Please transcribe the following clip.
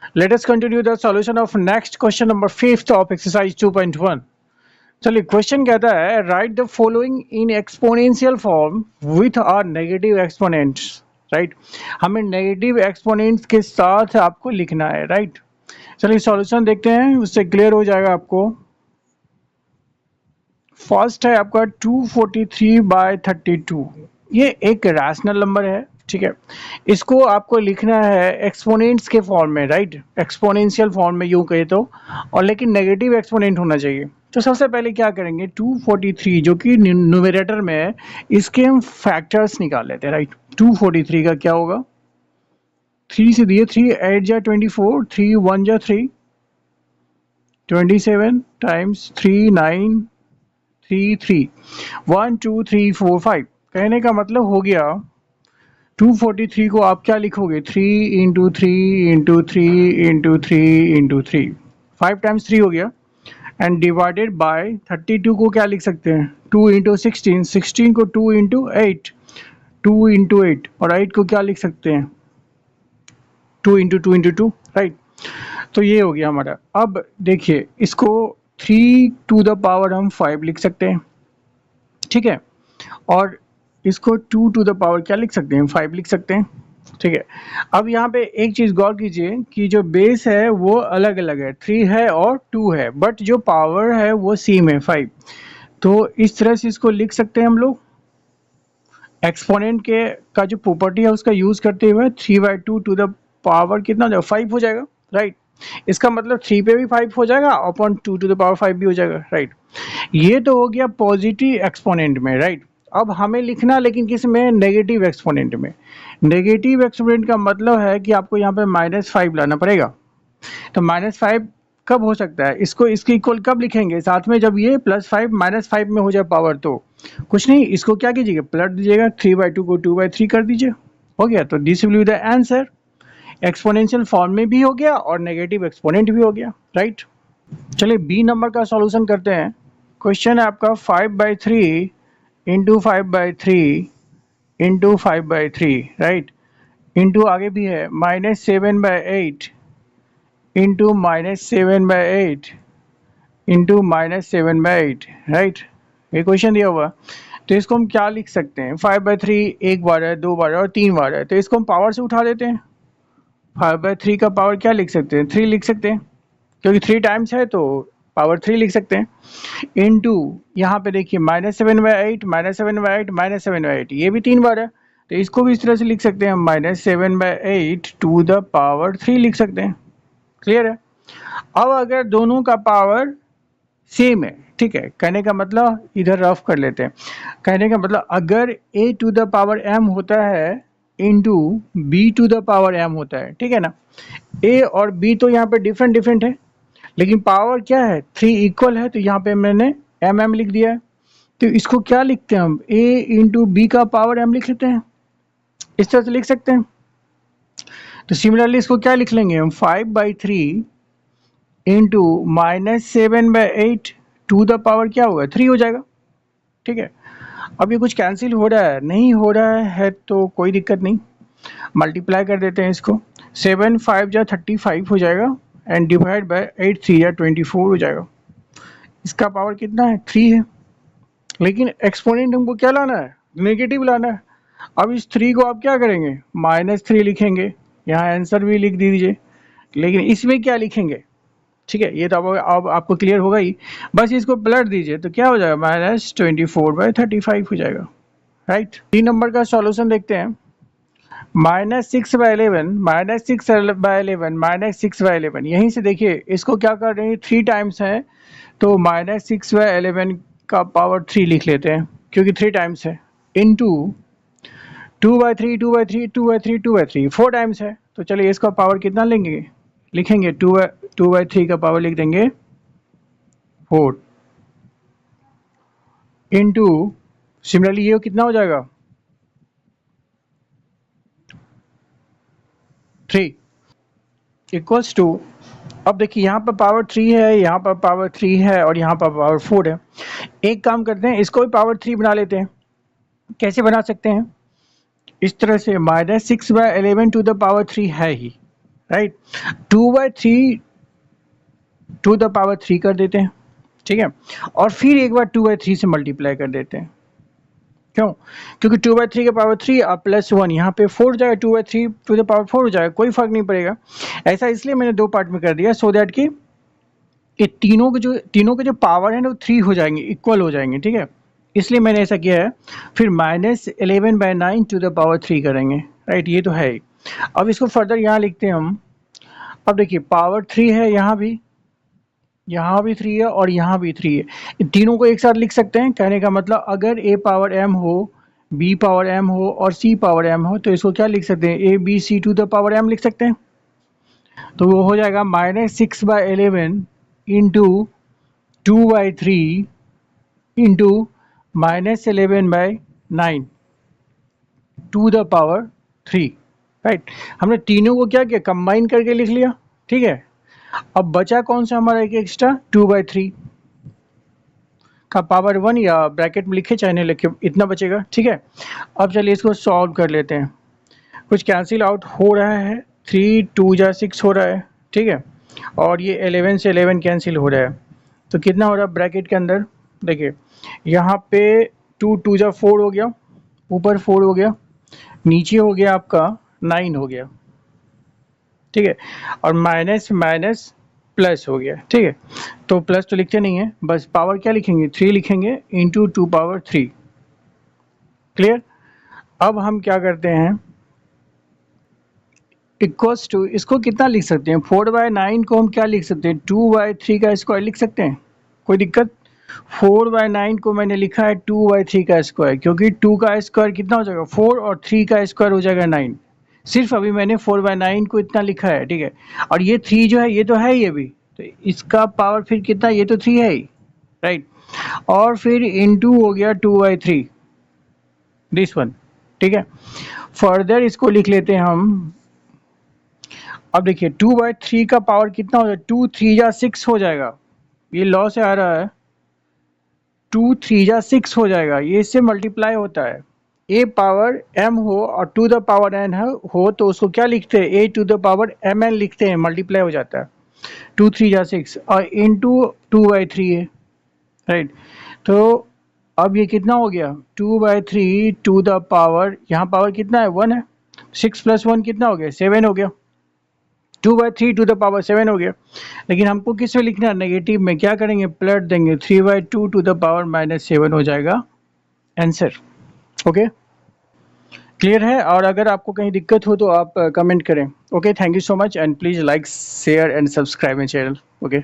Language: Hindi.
Let us continue the solution of next question number 5th of exercise 2.1. चलिए क्वेश्चन कहता है write the following in exponential form with are negative exponents. Right, हमें नेगेटिव एक्सपोनेंट्स के साथ आपको लिखना है। राइट, चलिए सॉल्यूशन देखते हैं, उससे क्लियर हो जाएगा आपको। फर्स्ट है आपका 243/32। ये एक रैशनल नंबर है, ठीक है। इसको आपको लिखना है एक्सपोनेंट्स के फॉर्म में, राइट, एक्सपोनेंशियल फॉर्म में यूं कहे तो, और लेकिन नेगेटिव एक्सपोनेंट होना चाहिए। तो सबसे पहले क्या करेंगे, 243 जो कि न्यूमरेटर में है, इसके हम फैक्टर्स निकाल लेते हैं। राइट, 243 का क्या होगा, 3 से दिए, 3 8 जा 24, 3 1 जा 3, 27 टाइम्स 3 9 3 3 1 2 3 4 5। कहने का मतलब हो गया 243 को आप क्या लिखोगे, 3 into 3 into 3 into 3 into 3, 5 times 3 हो गया, एंड डिवाइडेड बाय 32 को क्या लिख सकते हैं, 2 इंटू 16, 16 को 2 इंटू 8, 2 इंटू 8, और 8 को क्या लिख सकते हैं, 2 इंटू 2 इंटू 2। राइट, तो ये हो गया हमारा। अब देखिए इसको 3 टू द पावर हम 5 लिख सकते हैं, ठीक है, और इसको 2 टू द पावर क्या लिख सकते हैं, 5 लिख सकते हैं, ठीक है। अब यहाँ पे एक चीज़ गौर कीजिए कि जो बेस है वो अलग अलग है, 3 है और 2 है, बट जो पावर है वो सेम है, 5। तो इस तरह से इसको लिख सकते हैं हम लोग, एक्सपोनेंट के का जो प्रॉपर्टी है उसका यूज़ करते हुए 3/2 टू द पावर कितना हो जाएगा, 5 हो जाएगा। राइट, इसका मतलब 3 पे भी 5 हो जाएगा, अपॉन 2 टू द पावर 5 भी हो जाएगा। राइट, ये तो हो गया पॉजिटिव एक्सपोनेंट में। राइट, अब हमें लिखना लेकिन किस में, नेगेटिव एक्सपोनेंट में। नेगेटिव एक्सपोनेंट का मतलब है कि आपको यहाँ पे -5 लाना पड़ेगा। तो -5 कब हो सकता है, इसको इसके इक्वल कब लिखेंगे, साथ में जब ये +5 -5 में हो जाए पावर, तो कुछ नहीं, इसको क्या कीजिएगा, पलट दीजिएगा, 3/2 को 2/3 कर दीजिए, हो गया। तो this will be the answer, exponential form में भी हो गया और नेगेटिव एक्सपोनेंट भी हो गया। राइट, चलिए बी नंबर का सॉल्यूशन करते हैं। क्वेश्चन है आपका 5/3 इंटू 5/3 इंटू 5/3, राइट, इंटू आगे भी है -7/8 इंटू -7/8 इंटू -7/8। राइट, ये क्वेश्चन दिया हुआ, तो इसको हम क्या लिख सकते हैं, 5/3 एक बार है, दो बार है और तीन बार है, तो इसको हम पावर से उठा देते हैं। 5/3 का पावर क्या लिख सकते हैं, 3 लिख सकते हैं, क्योंकि 3 टाइम्स है तो पावर 3 लिख सकते हैं। इनटू यहाँ पे देखिए -7/8 -7/8 -7/8, ये भी 3 बार है, तो इसको भी इस तरह से लिख सकते हैं, -7/8 टू द पावर 3 लिख सकते हैं। क्लियर है। अब अगर दोनों का पावर सेम है, ठीक है, कहने का मतलब इधर रफ कर लेते हैं, कहने का मतलब अगर a to the power m होता है into b to the power m होता है, ठीक है ना, a और b तो यहाँ पे डिफरेंट डिफरेंट है, लेकिन पावर क्या है, 3 इक्वल है, तो यहाँ पे मैंने mm लिख दिया है। तो इसको क्या लिखते हैं हम, a इंटू बी का पावर m लिख लेते हैं, इस तरह से लिख सकते हैं। तो सिमिलरली इसको क्या लिख लेंगे हम, 5/3 इंटू -7/8 टू द पावर क्या होगा, 3 हो जाएगा, ठीक है। अब ये कुछ कैंसिल हो रहा है, नहीं हो रहा है तो कोई दिक्कत नहीं, मल्टीप्लाई कर देते हैं इसको, 7 5 जा 35 हो जाएगा, एंड डिवाइड बाय 8 3 जा 24 हो जाएगा। इसका पावर कितना है, 3 है, लेकिन एक्सपोनेंट हमको क्या लाना है, नेगेटिव लाना है। अब इस 3 को आप क्या करेंगे, -3 लिखेंगे, यहाँ आंसर भी लिख दीजिए, लेकिन इसमें क्या लिखेंगे, ठीक है, ये तो अब आपको क्लियर होगा ही, बस इसको पलट दीजिए तो क्या हो जाएगा, -24/35 हो जाएगा। राइट, 3 नंबर का सॉल्यूशन देखते हैं। -6/11 -6/11 -6/11, यहीं से देखिए इसको क्या कर रहे हैं, 3 टाइम्स है, तो -6/11 का पावर 3 लिख लेते हैं, क्योंकि 3 टाइम्स है, इनटू 2/3 2/3 2/3 2/3 4 टाइम्स है, तो चलिए इसका पावर कितना लेंगे, लिखेंगे 2/3 का पावर लिख देंगे 4, इनटू सिमिलरली ये कितना हो जाएगा, 3 इक्वल्स टू, अब देखिए यहाँ पर पावर 3 है, यहाँ पर पावर 3 है और यहाँ पर पावर 4 है। एक काम करते हैं, इसको भी पावर 3 बना लेते हैं। कैसे बना सकते हैं, इस तरह से -6/11 टू द पावर 3 है ही, राइट। 2/3 टू द पावर 3 कर देते हैं, ठीक है, और फिर एक बार 2/3 से मल्टीप्लाई कर देते हैं। क्यों? क्योंकि 2/3 के पावर 3 और प्लस 1 यहाँ पे 4 हो जाएगा, 2/3 टू द पावर 4 हो जाएगा, कोई फर्क नहीं पड़ेगा। ऐसा इसलिए मैंने दो पार्ट में कर दिया सो दैट कि ये तीनों के जो पावर है ना वो 3 हो जाएंगे, इक्वल हो जाएंगे, ठीक है, इसलिए मैंने ऐसा किया है। फिर -11/9 टू द पावर 3 करेंगे, राइट, ये तो है ही। अब इसको फर्दर यहाँ लिखते हैं हम। अब देखिए पावर 3 है, यहाँ भी 3 है और यहाँ भी 3 है, इन तीनों को एक साथ लिख सकते हैं। कहने का मतलब अगर a पावर m हो, b पावर m हो और c पावर m हो तो इसको क्या लिख सकते हैं, a b c to the power m लिख सकते हैं। तो वो हो जाएगा -6/11 into 2/3 into -11/9 to the power 3, right. हमने तीनों को क्या किया, कंबाइन करके लिख लिया, ठीक है। अब बचा कौन सा हमारा एक एक्स्ट्रा, 2/3 का पावर 1, या ब्रैकेट में लिखे चाहे नहीं लिखे, इतना बचेगा, ठीक है। अब चलिए इसको सॉल्व कर लेते हैं। कुछ कैंसिल आउट हो रहा है, 3 2 जा 6 हो रहा है, ठीक है, और ये 11 से 11 कैंसिल हो रहा है, तो कितना हो रहा है ब्रैकेट के अंदर, देखिए यहाँ पे 2 2 जा 4 हो गया, ऊपर 4 हो गया, नीचे हो गया आपका 9 हो गया, ठीक है, और माइनस माइनस प्लस हो गया, ठीक है। तो प्लस तो लिखते नहीं है, बस पावर क्या लिखेंगे, 3 लिखेंगे इंटू 2 पावर 3, क्लियर। अब हम क्या करते हैं, इक्वल्स टू, इसको कितना लिख सकते हैं, 4/9 को हम क्या लिख सकते हैं, 2/3 का स्क्वायर लिख सकते हैं, कोई दिक्कत। 4/9 को मैंने लिखा है 2/3 का स्क्वायर, क्योंकि 2 का स्क्वायर कितना हो जाएगा 4 और 3 का स्क्वायर हो जाएगा 9। सिर्फ अभी मैंने 4/9 को इतना लिखा है, ठीक है, और ये 3 जो है ये तो है ही अभी, तो इसका पावर फिर कितना, ये तो 3 है ही, राइट, और फिर इनटू हो गया 2/3 दिस वन, ठीक है। फर्दर इसको लिख लेते हैं हम। अब देखिए 2/3 का पावर कितना हो जाएगा, 2 3 जा 6 हो जाएगा, ये लॉ से आ रहा है, 2 3 जा 6 हो जाएगा, ये इससे मल्टीप्लाई होता है। a पावर m हो और टू द पावर n हो तो उसको क्या लिखते हैं, a to the power mn लिखते हैं, मल्टीप्लाई हो जाता है। 2 3 जा 6 और इंटू 2/3 है, राइट। तो अब ये कितना हो गया, 2/3 टू द पावर, यहाँ पावर कितना है 1 है, 6 + 1 कितना हो गया 7 हो गया, 2/3 टू द पावर 7 हो गया। लेकिन हमको किस में लिखना है, नेगेटिव में, क्या करेंगे पलट देंगे, 3/2 टू द पावर -7 हो जाएगा आंसर। ओके, क्लियर है। और अगर आपको कहीं दिक्कत हो तो आप कमेंट करें। Okay, thank you so much and please like share and subscribe my channel. Okay.